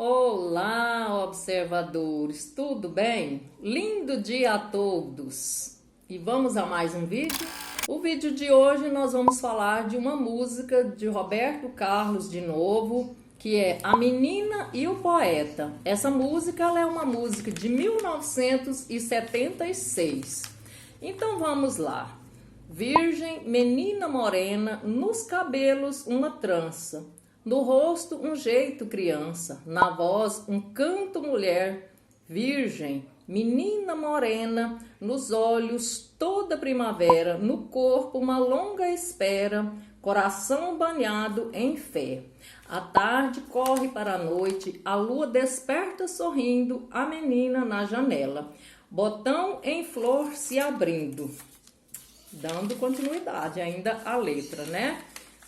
Olá, observadores, tudo bem? Lindo dia a todos! E vamos a mais um vídeo? O vídeo de hoje nós vamos falar de uma música de Roberto Carlos de novo, que é A Menina e o Poeta. Essa música ela é uma música de 1976. Então vamos lá. Virgem, menina morena, nos cabelos uma trança, no rosto um jeito criança, na voz um canto mulher. Virgem, menina morena, nos olhos toda primavera, no corpo uma longa espera, coração banhado em fé. A tarde corre para a noite, a lua desperta sorrindo, a menina na janela, botão em flor se abrindo. Dando continuidade ainda à letra, né?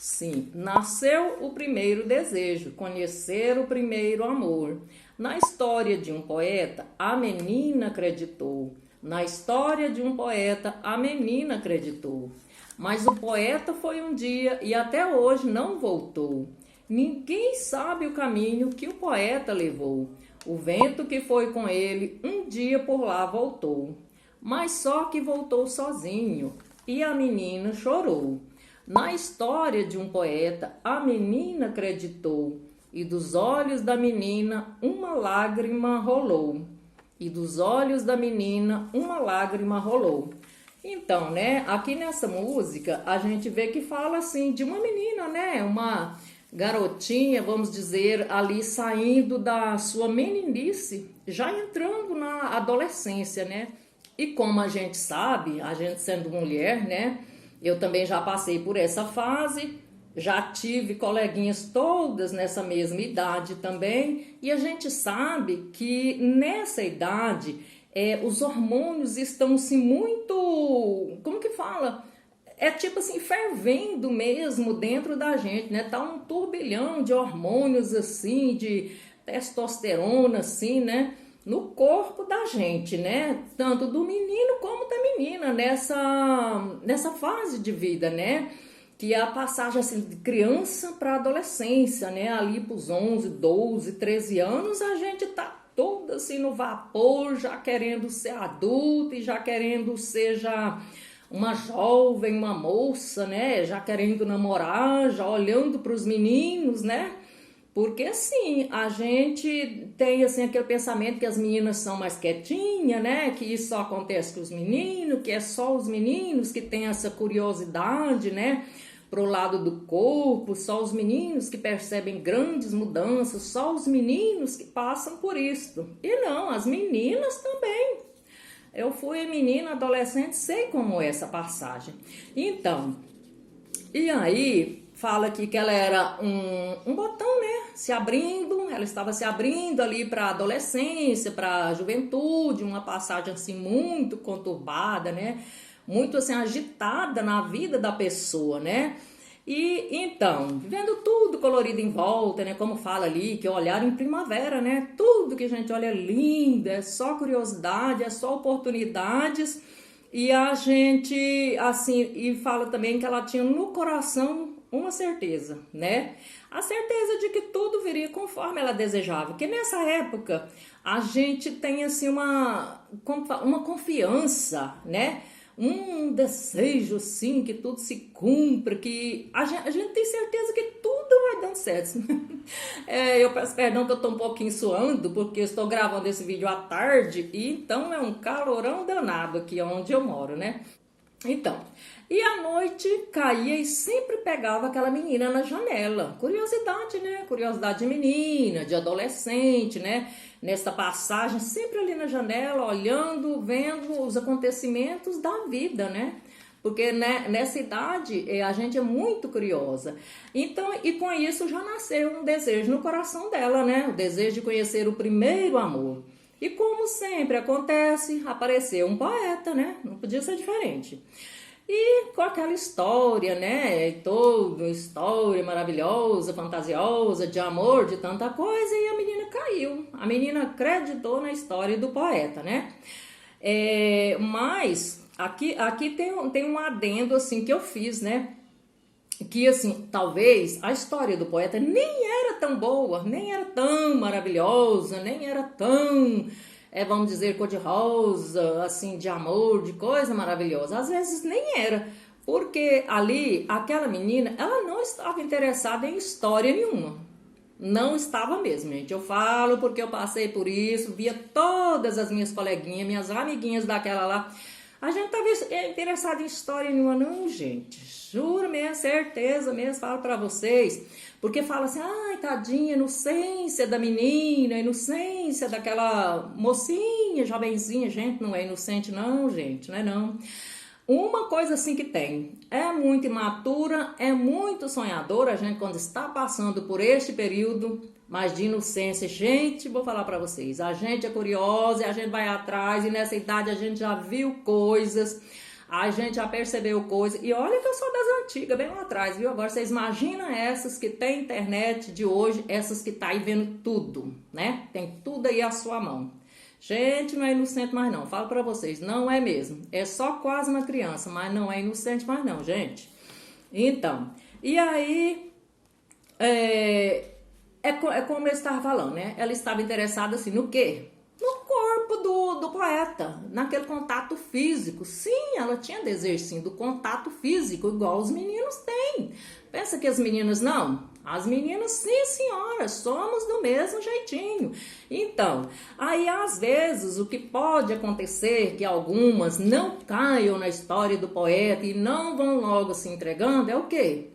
Sim, nasceu o primeiro desejo, conhecer o primeiro amor. Na história de um poeta, a menina acreditou. Na história de um poeta, a menina acreditou. Mas o poeta foi um dia e até hoje não voltou. Ninguém sabe o caminho que o poeta levou. O vento que foi com ele, um dia por lá voltou. Mas só que voltou sozinho e a menina chorou. Na história de um poeta, a menina acreditou, e dos olhos da menina uma lágrima rolou. E dos olhos da menina uma lágrima rolou. Então, né, aqui nessa música a gente vê que fala assim de uma menina, né, uma garotinha, vamos dizer, ali saindo da sua meninice, já entrando na adolescência, né? E como a gente sabe, a gente sendo mulher, né? Eu também já passei por essa fase, já tive coleguinhas todas nessa mesma idade também, e a gente sabe que nessa idade os hormônios estão assim muito, como que fala? É tipo assim, fervendo mesmo dentro da gente, né? Tá um turbilhão de hormônios assim, de testosterona assim, né? No corpo da gente, né? Tanto do menino como da menina nessa fase de vida, né? Que é a passagem assim, de criança para adolescência, né? Ali pros 11, 12, 13 anos, a gente tá toda assim no vapor, já querendo ser adulta e já querendo ser já uma jovem, uma moça, né? Já querendo namorar, já olhando para os meninos, né? Porque assim, a gente tem assim aquele pensamento que as meninas são mais quietinhas, né? Que isso só acontece com os meninos, que é só os meninos que têm essa curiosidade, né? Pro lado do corpo, só os meninos que percebem grandes mudanças, só os meninos que passam por isso. E não, as meninas também. Eu fui menina, adolescente, sei como é essa passagem. Então, e aí fala aqui que ela era um botão, né? Se abrindo, ela estava se abrindo ali para a adolescência, para a juventude, uma passagem assim muito conturbada, né? Muito assim agitada na vida da pessoa, né? E então, vendo tudo colorido em volta, né? Como fala ali, que olhar em primavera, né? Tudo que a gente olha é lindo, é só curiosidade, é só oportunidades. E a gente, assim, e fala também que ela tinha no coração uma certeza, né? A certeza de que tudo viria conforme ela desejava. Que nessa época a gente tem, assim, uma confiança, né? Um desejo, assim, que tudo se cumpra, que a gente tem certeza que tudo vai dando certo. Eu peço perdão que eu tô um pouquinho suando, porque eu estou gravando esse vídeo à tarde, e então é um calorão danado aqui onde eu moro, né? Então, e à noite caía e sempre pegava aquela menina na janela. Curiosidade, né? Curiosidade de menina, de adolescente, né? Nessa passagem, sempre ali na janela, olhando, vendo os acontecimentos da vida, né? Porque né, nessa idade a gente é muito curiosa. Então, e com isso já nasceu um desejo no coração dela, né? O desejo de conhecer o primeiro amor. E como sempre acontece, apareceu um poeta, né? Não podia ser diferente. E com aquela história, né? Toda história maravilhosa, fantasiosa, de amor, de tanta coisa, e a menina caiu. A menina acreditou na história do poeta, né? Mas aqui tem um adendo assim que eu fiz, né? que assim, talvez a história do poeta nem era tão boa, nem era tão maravilhosa, nem era tão, vamos dizer, cor-de-rosa, assim, de amor, de coisa maravilhosa. Às vezes nem era, porque ali, aquela menina, ela não estava interessada em história nenhuma. Não estava mesmo, gente. Eu falo porque eu passei por isso, via todas as minhas coleguinhas, minhas amiguinhas daquela lá. A gente não estava interessado em história nenhuma, não, gente. Juro mesmo, certeza mesmo, falo pra vocês. Porque fala assim, ai, tadinha, inocência da menina, inocência daquela mocinha, jovenzinha. Gente, não é inocente não, gente, não é não. Uma coisa assim que tem, é muito imatura, é muito sonhadora, a gente quando está passando por este período, mas de inocência, gente, vou falar pra vocês, a gente é curiosa, a gente vai atrás, e nessa idade a gente já viu coisas, a gente já percebeu coisas, e olha que eu sou das antigas, bem lá atrás, viu? Agora vocês imaginam essas que tem internet de hoje, essas que tá aí vendo tudo, né? Tem tudo aí à sua mão. Gente, não é inocente mais não, falo pra vocês, não é mesmo, é só quase uma criança, mas não é inocente mais não, gente. Então, e aí, como eu estava falando, né, ela estava interessada assim, no quê? No corpo do poeta, naquele contato físico. Sim, ela tinha desejo sim do contato físico, igual os meninos têm. Pensa que as meninas não? As meninas, sim senhora, somos do mesmo jeitinho. Então, aí às vezes o que pode acontecer que algumas não caiam na história do poeta e não vão logo se entregando é o quê?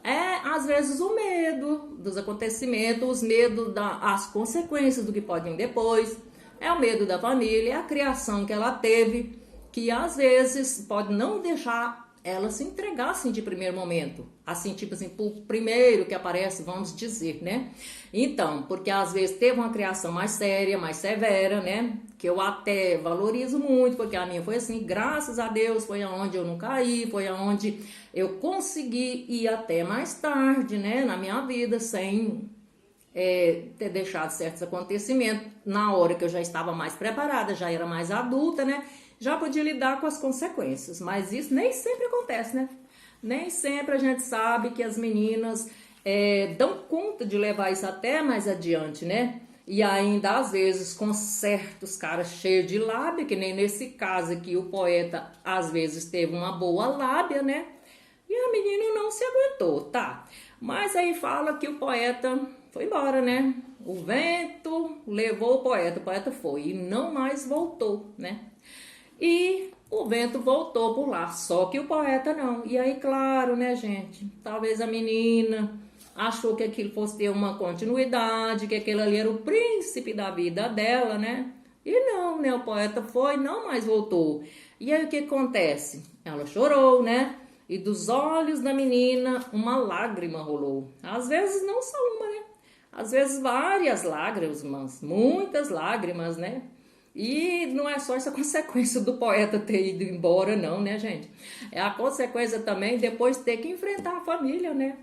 É às vezes o medo dos acontecimentos, os medos das consequências do que podem depois, é o medo da família, é a criação que ela teve, que às vezes pode não deixar ela se entregar assim de primeiro momento, assim tipo assim, por primeiro que aparece, vamos dizer, né? Então, porque às vezes teve uma criação mais séria, mais severa, né? Que eu até valorizo muito, porque a minha foi assim, graças a Deus, foi aonde eu não caí, foi aonde eu consegui ir até mais tarde, né? Na minha vida, sem ter deixado certos acontecimentos na hora que eu já estava mais preparada, já era mais adulta, né? Já podia lidar com as consequências, mas isso nem sempre acontece, né? Nem sempre a gente sabe que as meninas dão conta de levar isso até mais adiante, né? E ainda às vezes com certos caras cheios de lábia, que nem nesse caso aqui o poeta às vezes teve uma boa lábia, né? E a menina não se aguentou, tá? Mas aí fala que o poeta foi embora, né? O vento levou o poeta foi e não mais voltou, né? E o vento voltou por lá, só que o poeta não. E aí, claro, né, gente? Talvez a menina achou que aquilo fosse ter uma continuidade, que aquele ali era o príncipe da vida dela, né? E não, né? O poeta foi, não mais voltou. E aí o que acontece? Ela chorou, né? E dos olhos da menina uma lágrima rolou. Às vezes não só uma, né? Às vezes várias lágrimas, muitas lágrimas, né? E não é só essa consequência do poeta ter ido embora, não, né, gente? É a consequência também depois ter que enfrentar a família, né?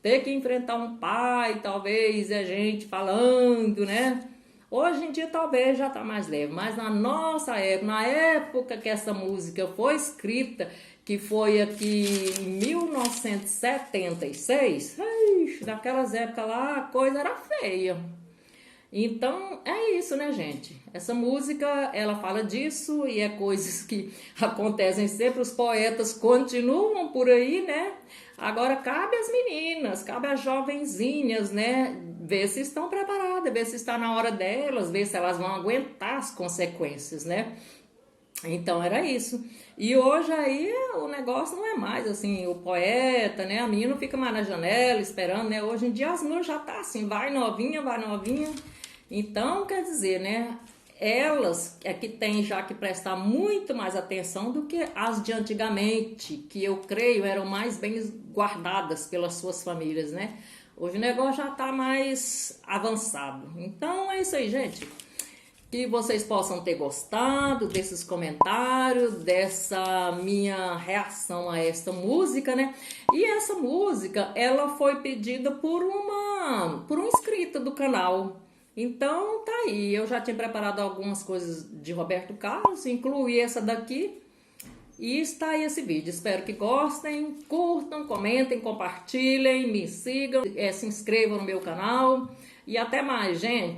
Ter que enfrentar um pai, talvez, gente falando, né? Hoje em dia talvez já tá mais leve, mas na nossa época, na época que essa música foi escrita, que foi aqui em 1976, naquelas épocas lá a coisa era feia. Então é isso, né, gente? Essa música ela fala disso e é coisas que acontecem sempre. Os poetas continuam por aí, né? Agora cabe às meninas, cabe às jovenzinhas, né? Ver se estão preparadas, ver se está na hora delas, ver se elas vão aguentar as consequências, né? Então era isso. E hoje aí o negócio não é mais assim, o poeta, né? A menina fica mais na janela esperando, né? Hoje em dia as mães já tá assim, vai novinha, vai novinha. Então, quer dizer, né? Elas é que têm já que prestar muito mais atenção do que as de antigamente, que eu creio eram mais bem guardadas pelas suas famílias, né? Hoje o negócio já tá mais avançado. Então é isso aí, gente. Que vocês possam ter gostado desses comentários, dessa minha reação a esta música, né? E essa música, ela foi pedida por um inscrito do canal. Então, tá aí. Eu já tinha preparado algumas coisas de Roberto Carlos, incluí essa daqui. E está aí esse vídeo. Espero que gostem, curtam, comentem, compartilhem, me sigam, se inscrevam no meu canal. E até mais, gente!